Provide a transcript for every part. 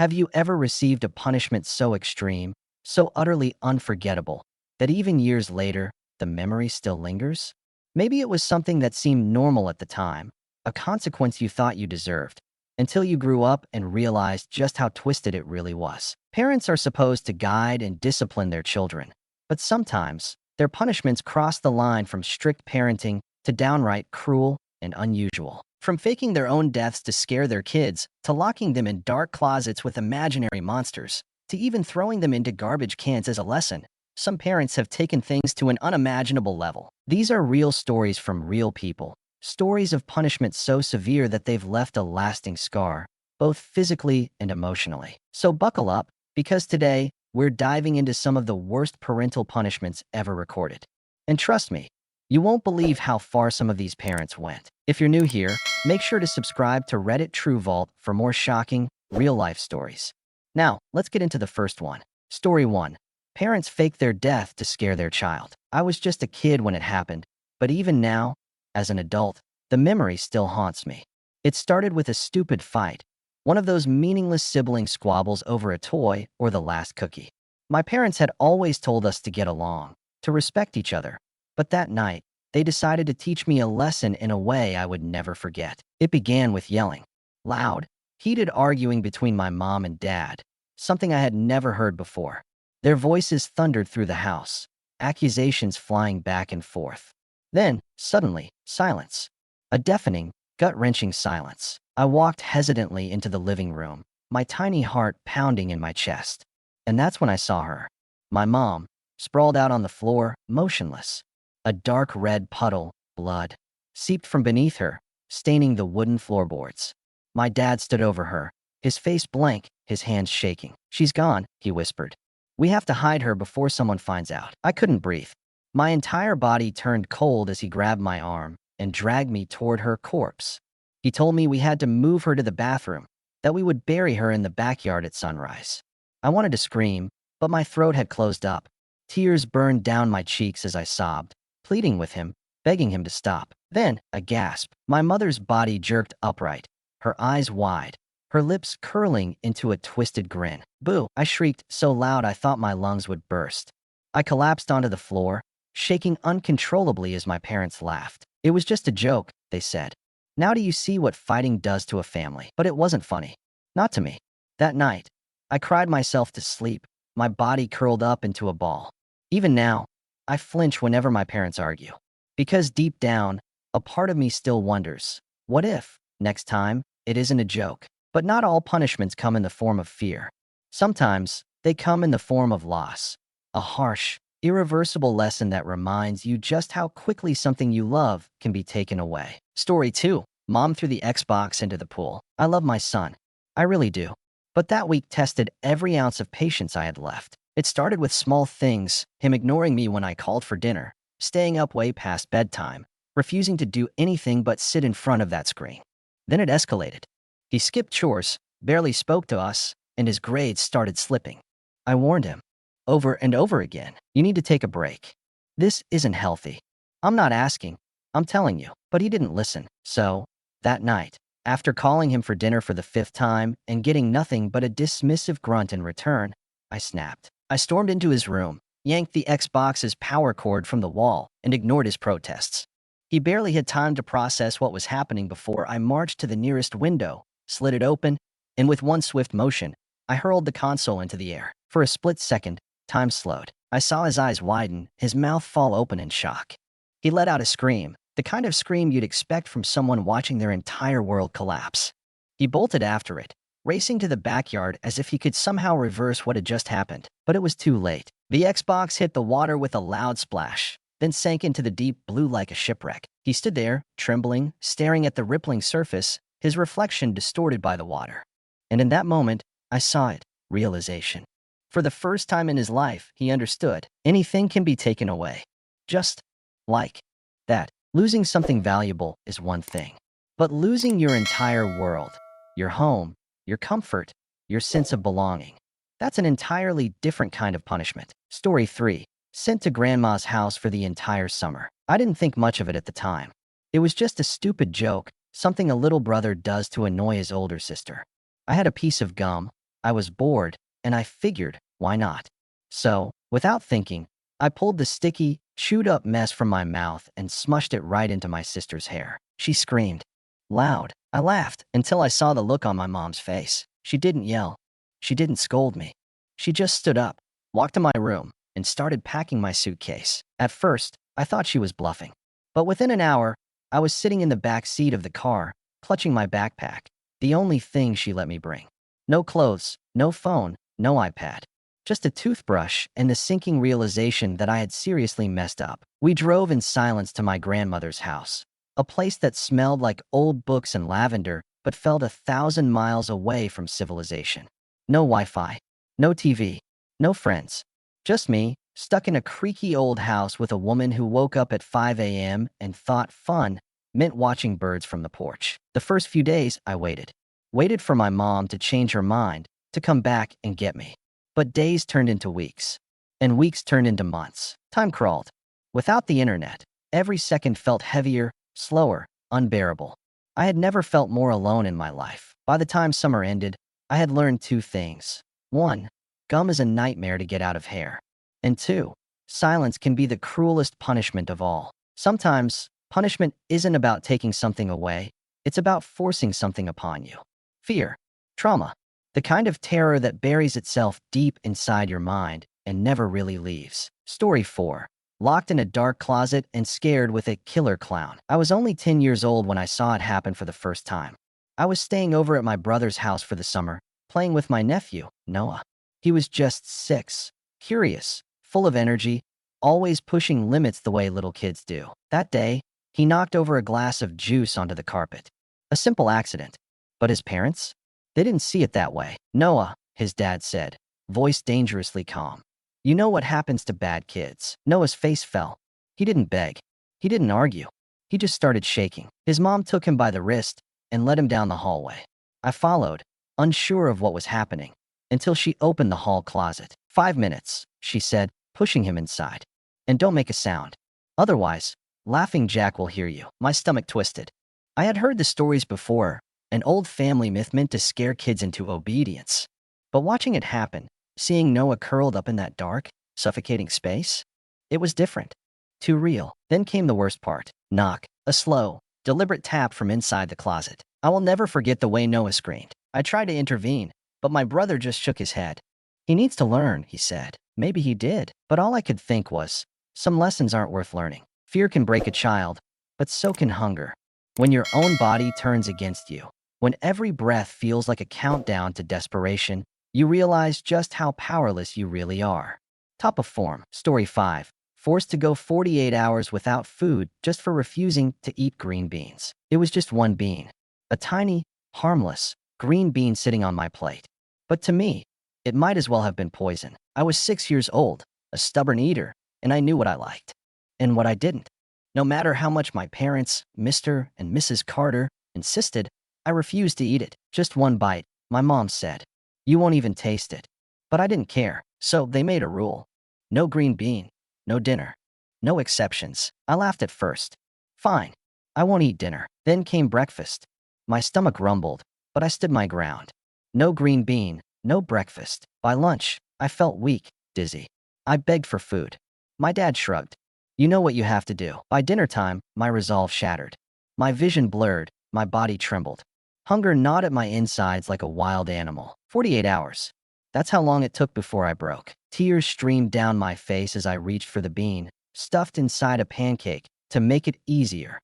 Have you ever received a punishment so extreme, so utterly unforgettable, that even years later, the memory still lingers? Maybe it was something that seemed normal at the time, a consequence you thought you deserved, until you grew up and realized just how twisted it really was. Parents are supposed to guide and discipline their children, but sometimes their punishments cross the line from strict parenting to downright cruel and unusual. From faking their own deaths to scare their kids, to locking them in dark closets with imaginary monsters, to even throwing them into garbage cans as a lesson, some parents have taken things to an unimaginable level. These are real stories from real people, stories of punishment so severe that they've left a lasting scar, both physically and emotionally. So buckle up, because today, we're diving into some of the worst parental punishments ever recorded. And trust me, you won't believe how far some of these parents went. If you're new here, make sure to subscribe to Reddit True Vault for more shocking, real-life stories. Now, let's get into the first one. Story 1. Parents fake their death to scare their child. I was just a kid when it happened, but even now, as an adult, the memory still haunts me. It started with a stupid fight, one of those meaningless sibling squabbles over a toy or the last cookie. My parents had always told us to get along, to respect each other, but that night, they decided to teach me a lesson in a way I would never forget. It began with yelling. Loud, heated arguing between my mom and dad, something I had never heard before. Their voices thundered through the house, accusations flying back and forth. Then, suddenly, silence. A deafening, gut-wrenching silence. I walked hesitantly into the living room, my tiny heart pounding in my chest. And that's when I saw her. My mom, sprawled out on the floor, motionless. A dark red puddle, blood, seeped from beneath her, staining the wooden floorboards. My dad stood over her, his face blank, his hands shaking. She's gone, he whispered. We have to hide her before someone finds out. I couldn't breathe. My entire body turned cold as he grabbed my arm and dragged me toward her corpse. He told me we had to move her to the bathroom, that we would bury her in the backyard at sunrise. I wanted to scream, but my throat had closed up. Tears burned down my cheeks as I sobbed, pleading with him, begging him to stop. Then, a gasp. My mother's body jerked upright, her eyes wide, her lips curling into a twisted grin. Boo! I shrieked so loud I thought my lungs would burst. I collapsed onto the floor, shaking uncontrollably as my parents laughed. It was just a joke, they said. Now do you see what fighting does to a family? But it wasn't funny. Not to me. That night, I cried myself to sleep, my body curled up into a ball. Even now, I flinch whenever my parents argue. Because deep down, a part of me still wonders, what if, next time, it isn't a joke? But not all punishments come in the form of fear. Sometimes, they come in the form of loss. A harsh, irreversible lesson that reminds you just how quickly something you love can be taken away. Story 2. Mom threw the Xbox into the pool. I love my son. I really do. But that week tested every ounce of patience I had left. It started with small things, him ignoring me when I called for dinner, staying up way past bedtime, refusing to do anything but sit in front of that screen. Then it escalated. He skipped chores, barely spoke to us, and his grades started slipping. I warned him, over and over again, you need to take a break. This isn't healthy. I'm not asking, I'm telling you. But he didn't listen. So, that night, after calling him for dinner for the 5th time and getting nothing but a dismissive grunt in return, I snapped. I stormed into his room, yanked the Xbox's power cord from the wall, and ignored his protests. He barely had time to process what was happening before I marched to the nearest window, slid it open, and with one swift motion, I hurled the console into the air. For a split second, time slowed. I saw his eyes widen, his mouth fall open in shock. He let out a scream, the kind of scream you'd expect from someone watching their entire world collapse. He bolted after it, racing to the backyard as if he could somehow reverse what had just happened. But it was too late. The Xbox hit the water with a loud splash, then sank into the deep blue like a shipwreck. He stood there, trembling, staring at the rippling surface, his reflection distorted by the water. And in that moment, I saw it, realization. For the first time in his life, he understood. Anything can be taken away. Just like that. Losing something valuable is one thing. But losing your entire world, your home, your comfort, your sense of belonging, that's an entirely different kind of punishment. Story 3. Sent to Grandma's house for the entire summer. I didn't think much of it at the time. It was just a stupid joke, something a little brother does to annoy his older sister. I had a piece of gum, I was bored, and I figured, why not? So, without thinking, I pulled the sticky, chewed up mess from my mouth and smushed it right into my sister's hair. She screamed. Loud. I laughed until I saw the look on my mom's face. She didn't yell. She didn't scold me. She just stood up, walked to my room, and started packing my suitcase. At first, I thought she was bluffing. But within an hour, I was sitting in the back seat of the car, clutching my backpack, the only thing she let me bring. No clothes, no phone, no iPad. Just a toothbrush and the sinking realization that I had seriously messed up. We drove in silence to my grandmother's house, a place that smelled like old books and lavender, but felt 1,000 miles away from civilization. No Wi-Fi, no TV, no friends. Just me, stuck in a creaky old house with a woman who woke up at 5 a.m. and thought fun meant watching birds from the porch. The first few days, I waited. Waited for my mom to change her mind, to come back and get me. But days turned into weeks, and weeks turned into months. Time crawled. Without the internet, every second felt heavier, slower, unbearable. I had never felt more alone in my life. By the time summer ended, I had learned two things. 1. Gum is a nightmare to get out of hair. And 2. Silence can be the cruelest punishment of all. Sometimes, punishment isn't about taking something away, it's about forcing something upon you. Fear. Trauma. The kind of terror that buries itself deep inside your mind and never really leaves. Story 4. Locked in a dark closet and scared with a killer clown. I was only 10 years old when I saw it happen for the first time. I was staying over at my brother's house for the summer, playing with my nephew, Noah. He was just 6, curious, full of energy, always pushing limits the way little kids do. That day, he knocked over a glass of juice onto the carpet. A simple accident. But his parents? They didn't see it that way. Noah, his dad said, voice dangerously calm. You know what happens to bad kids. Noah's face fell. He didn't beg. He didn't argue. He just started shaking. His mom took him by the wrist and led him down the hallway. I followed, unsure of what was happening, until she opened the hall closet. 5 minutes, she said, pushing him inside. And don't make a sound. Otherwise, Laughing Jack will hear you. My stomach twisted. I had heard the stories before, an old family myth meant to scare kids into obedience. But watching it happen, seeing Noah curled up in that dark, suffocating space, it was different. Too real. Then came the worst part. Knock. A slow, deliberate tap from inside the closet. I will never forget the way Noah screamed. I tried to intervene, but my brother just shook his head. He needs to learn, he said. Maybe he did. But all I could think was, some lessons aren't worth learning. Fear can break a child, but so can hunger. When your own body turns against you, when every breath feels like a countdown to desperation, you realize just how powerless you really are. Top of form. Story 5. Forced to go 48 hours without food just for refusing to eat green beans. It was just one bean. A tiny, harmless, green bean sitting on my plate. But to me, it might as well have been poison. I was 6 years old, a stubborn eater, and I knew what I liked. And what I didn't. No matter how much my parents, Mr. and Mrs. Carter, insisted, I refused to eat it. Just one bite, my mom said. You won't even taste it. But I didn't care, so they made a rule. No green bean, no dinner. No exceptions. I laughed at first. Fine, I won't eat dinner. Then came breakfast. My stomach rumbled, but I stood my ground. No green bean, no breakfast. By lunch, I felt weak, dizzy. I begged for food. My dad shrugged. You know what you have to do. By dinner time, my resolve shattered. My vision blurred, my body trembled. Hunger gnawed at my insides like a wild animal. 48 hours. That's how long it took before I broke. Tears streamed down my face as I reached for the bean, stuffed inside a pancake, to make it easier.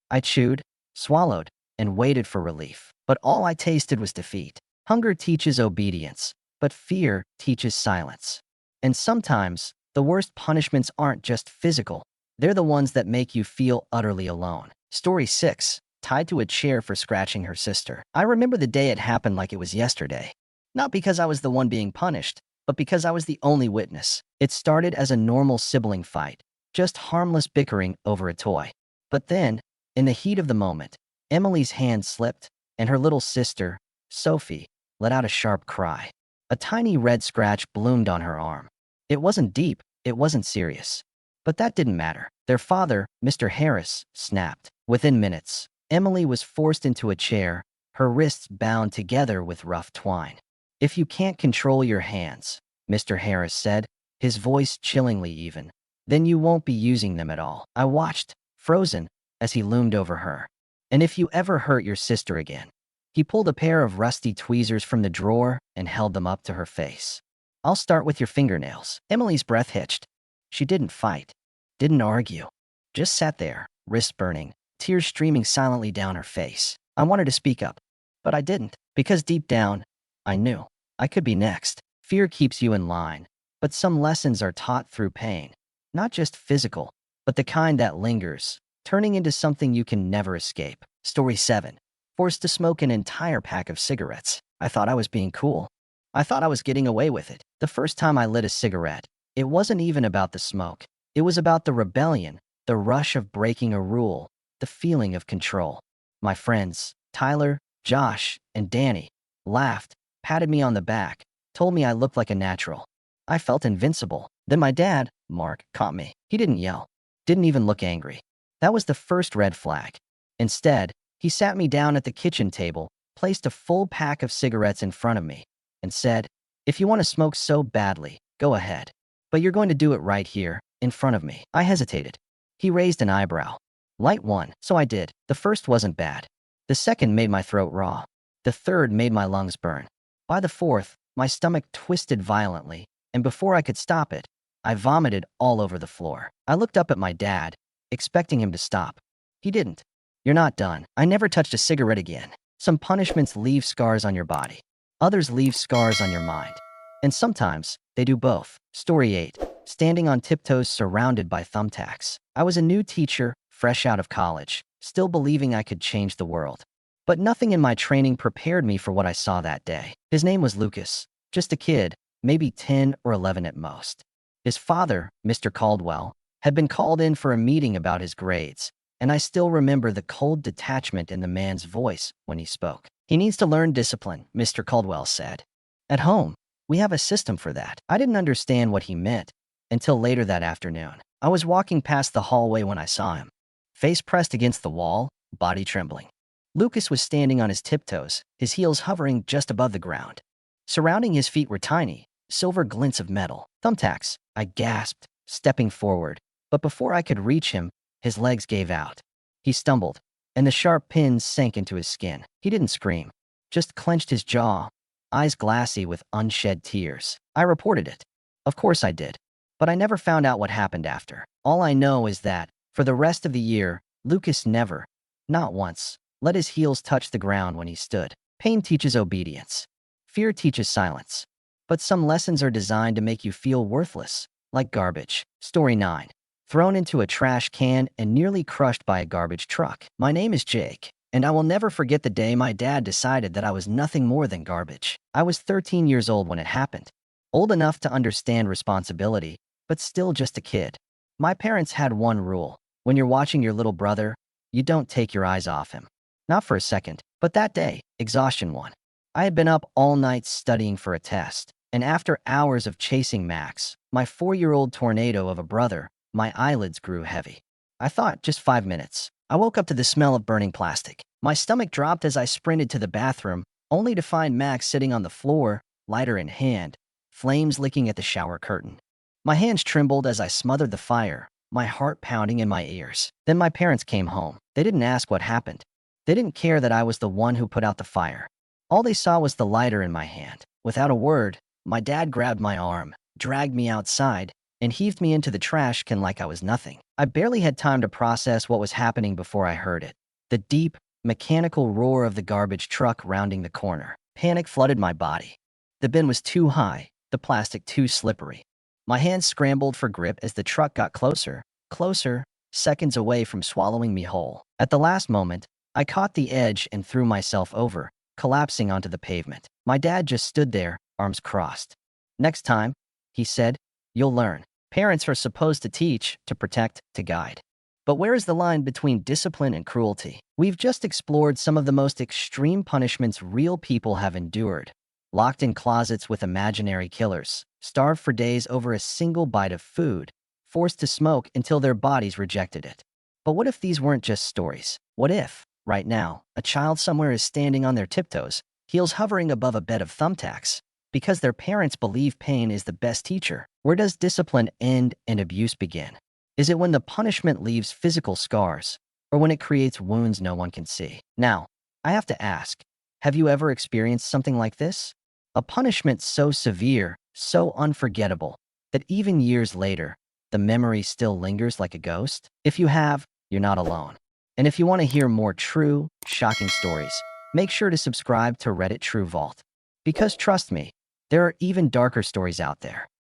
I chewed, swallowed, and waited for relief. But all I tasted was defeat. Hunger teaches obedience, but fear teaches silence. And sometimes, the worst punishments aren't just physical. They're the ones that make you feel utterly alone. Story 6. Tied to a chair for scratching her sister. I remember the day it happened like it was yesterday. Not because I was the one being punished, but because I was the only witness. It started as a normal sibling fight, just harmless bickering over a toy. But then, in the heat of the moment, Emily's hand slipped, and her little sister, Sophie, let out a sharp cry. A tiny red scratch bloomed on her arm. It wasn't deep, it wasn't serious. But that didn't matter. Their father, Mr. Harris, snapped. Within minutes, Emily was forced into a chair, her wrists bound together with rough twine. If you can't control your hands, Mr. Harris said, his voice chillingly even, then you won't be using them at all. I watched, frozen, as he loomed over her. And if you ever hurt your sister again. He pulled a pair of rusty tweezers from the drawer and held them up to her face. I'll start with your fingernails. Emily's breath hitched. She didn't fight, didn't argue, just sat there, wrist burning, tears streaming silently down her face. I wanted to speak up, but I didn't, because deep down, I knew I could be next. Fear keeps you in line, but some lessons are taught through pain, not just physical, but the kind that lingers, turning into something you can never escape. Story 7. Forced to smoke an entire pack of cigarettes. I thought I was being cool. I thought I was getting away with it. The first time I lit a cigarette, it wasn't even about the smoke. It was about the rebellion, the rush of breaking a rule, the feeling of control. My friends, Tyler, Josh, and Danny, laughed, patted me on the back, told me I looked like a natural. I felt invincible. Then my dad, Mark, caught me. He didn't yell, didn't even look angry. That was the first red flag. Instead, he sat me down at the kitchen table, placed a full pack of cigarettes in front of me, and said, if you want to smoke so badly, go ahead. But you're going to do it right here, in front of me. I hesitated. He raised an eyebrow. Light one. So I did. The first wasn't bad. The second made my throat raw. The third made my lungs burn. By the fourth, my stomach twisted violently, and before I could stop it, I vomited all over the floor. I looked up at my dad, expecting him to stop. He didn't. You're not done. I never touched a cigarette again. Some punishments leave scars on your body. Others leave scars on your mind. And sometimes, they do both. Story 8. Standing on tiptoes surrounded by thumbtacks. I was a new teacher, fresh out of college, still believing I could change the world. But nothing in my training prepared me for what I saw that day. His name was Lucas, just a kid, maybe 10 or 11 at most. His father, Mr. Caldwell, had been called in for a meeting about his grades, and I still remember the cold detachment in the man's voice when he spoke. He needs to learn discipline, Mr. Caldwell said. At home, we have a system for that. I didn't understand what he meant until later that afternoon. I was walking past the hallway when I saw him, face pressed against the wall, body trembling. Lucas was standing on his tiptoes, his heels hovering just above the ground. Surrounding his feet were tiny, silver glints of metal. Thumbtacks, I gasped, stepping forward. But before I could reach him, his legs gave out. He stumbled, and the sharp pins sank into his skin. He didn't scream, just clenched his jaw, eyes glassy with unshed tears. I reported it. Of course I did. But I never found out what happened after. All I know is that, for the rest of the year, Lucas never, not once, let his heels touch the ground when he stood. Pain teaches obedience. Fear teaches silence. But some lessons are designed to make you feel worthless, like garbage. Story 9. Thrown into a trash can and nearly crushed by a garbage truck. My name is Jake, and I will never forget the day my dad decided that I was nothing more than garbage. I was 13 years old when it happened, old enough to understand responsibility, but still just a kid. My parents had one rule. When you're watching your little brother, you don't take your eyes off him. Not for a second. But that day, exhaustion won. I had been up all night studying for a test, and after hours of chasing Max, my 4-year-old tornado of a brother, my eyelids grew heavy. I thought just 5 minutes. I woke up to the smell of burning plastic. My stomach dropped as I sprinted to the bathroom, only to find Max sitting on the floor, lighter in hand, flames licking at the shower curtain. My hands trembled as I smothered the fire, my heart pounding in my ears. Then my parents came home. They didn't ask what happened. They didn't care that I was the one who put out the fire. All they saw was the lighter in my hand. Without a word, my dad grabbed my arm, dragged me outside, and heaved me into the trash can like I was nothing. I barely had time to process what was happening before I heard it. The deep, mechanical roar of the garbage truck rounding the corner. Panic flooded my body. The bin was too high, the plastic too slippery. My hands scrambled for grip as the truck got closer, closer, seconds away from swallowing me whole. At the last moment, I caught the edge and threw myself over, collapsing onto the pavement. My dad just stood there, arms crossed. Next time, he said, you'll learn. Parents are supposed to teach, to protect, to guide. But where is the line between discipline and cruelty? We've just explored some of the most extreme punishments real people have endured. Locked in closets with imaginary killers, starved for days over a single bite of food, forced to smoke until their bodies rejected it. But what if these weren't just stories? What if, right now, a child somewhere is standing on their tiptoes, heels hovering above a bed of thumbtacks, because their parents believe pain is the best teacher. Where does discipline end and abuse begin? Is it when the punishment leaves physical scars, or when it creates wounds no one can see? Now, I have to ask, have you ever experienced something like this? A punishment so severe, so unforgettable, that even years later, the memory still lingers like a ghost? If you have, you're not alone. And if you want to hear more true, shocking stories, make sure to subscribe to Reddit True Vault. Because trust me, there are even darker stories out there.